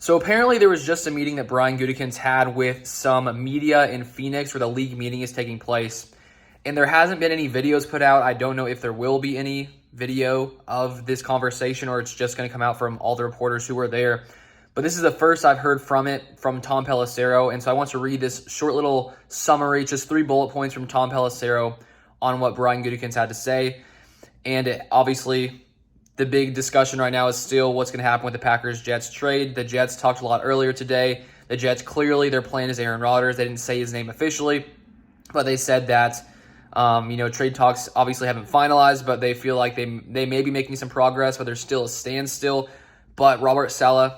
So apparently there was just a meeting that Brian Gutekunst had with some media in Phoenix where the league meeting is taking place. And there hasn't been any videos put out. I don't know if there will be any video of this conversation or it's just going to come out from all the reporters who were there. But this is the first I've heard from Tom Pelissero. And so I want to read this short little summary, just 3 bullet points from Tom Pelissero on what Brian Gutekunst had to say. And obviously, the big discussion right now is still what's going to happen with the Packers-Jets trade. The Jets talked a lot earlier today. The Jets, clearly, their plan is Aaron Rodgers. They didn't say his name officially, but they said that, trade talks obviously haven't finalized, but they feel like they may be making some progress, but there's still a standstill. But Robert Saleh,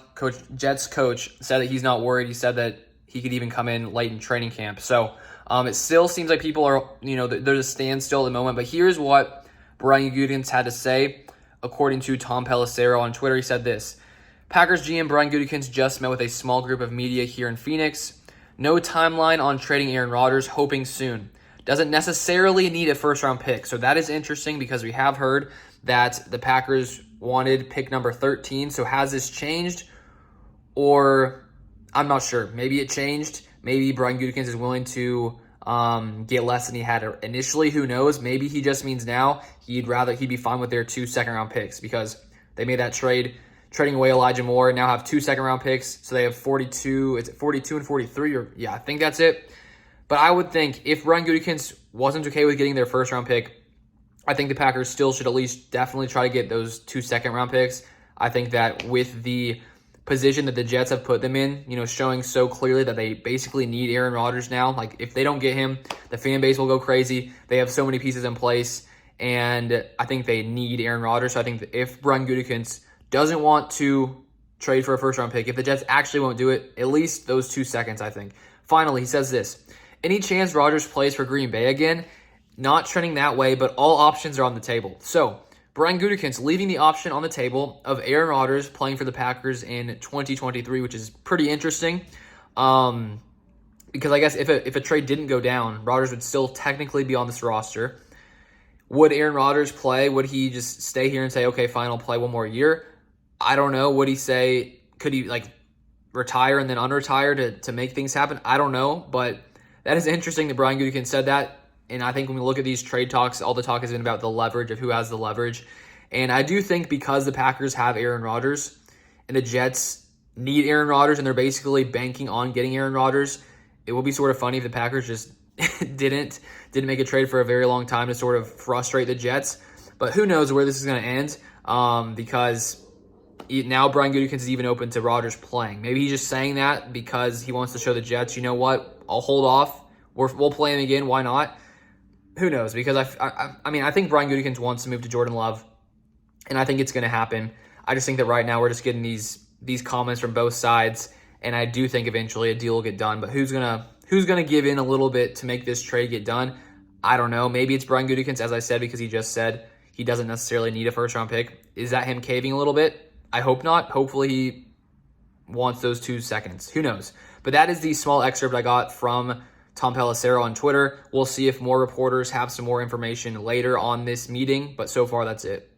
Jets coach, said that he's not worried. He said that he could even come in late in training camp. So it still seems like people are, there's a standstill at the moment. But here's what Brian Gutekunst had to say. According to Tom Pelissero on Twitter, he said this: Packers GM Brian Gutekunst just met with a small group of media here in Phoenix. No timeline on trading Aaron Rodgers, hoping soon. Doesn't necessarily need a first-round pick. So that is interesting because we have heard that the Packers wanted pick number 13. So has this changed? Or I'm not sure. Maybe it changed. Maybe Brian Gutekunst is willing to get less than he had initially. Who knows? Maybe he just means now he'd be fine with their 2 second-round picks because they made that trade, trading away Elijah Moore, now have 2 second-round picks. So they have 42. Is it 42 and 43? Or yeah, I think that's it. But I would think if Brian Gutekunst wasn't okay with getting their first-round pick, I think the Packers still should at least definitely try to get those 2 second-round picks. I think that with the position that the Jets have put them in, showing so clearly that they basically need Aaron Rodgers now. Like, if they don't get him, the fan base will go crazy. They have so many pieces in place, and I think they need Aaron Rodgers. So I think that if Brian Gutekunst doesn't want to trade for a first-round pick, if the Jets actually won't do it, at least those 2 seconds, I think. Finally, he says this: any chance Rodgers plays for Green Bay again? Not trending that way, but all options are on the table. So Brian Gutekunst leaving the option on the table of Aaron Rodgers playing for the Packers in 2023, which is pretty interesting. Because I guess if a trade didn't go down, Rodgers would still technically be on this roster. Would Aaron Rodgers play? Would he just stay here and say, okay, fine, I'll play one more year? I don't know. Would he say, could he retire and then unretire to make things happen? I don't know. But that is interesting that Brian Gutekunst said that. And I think when we look at these trade talks, all the talk has been about the leverage of who has the leverage. And I do think because the Packers have Aaron Rodgers and the Jets need Aaron Rodgers and they're basically banking on getting Aaron Rodgers, it will be sort of funny if the Packers just didn't make a trade for a very long time to sort of frustrate the Jets. But who knows where this is going to end because now Brian Gutekunst is even open to Rodgers playing. Maybe he's just saying that because he wants to show the Jets, you know what, I'll hold off. We'll play him again. Why not? Who knows? Because I think Brian Gutekunst wants to move to Jordan Love, and I think it's going to happen. I just think that right now we're just getting these comments from both sides, and I do think eventually a deal will get done. But who's gonna give in a little bit to make this trade get done? I don't know. Maybe it's Brian Gutekunst, as I said, because he just said he doesn't necessarily need a first-round pick. Is that him caving a little bit? I hope not. Hopefully he wants those 2 seconds. Who knows? But that is the small excerpt I got from Tom Pelissero on Twitter. We'll see if more reporters have some more information later on this meeting, but so far that's it.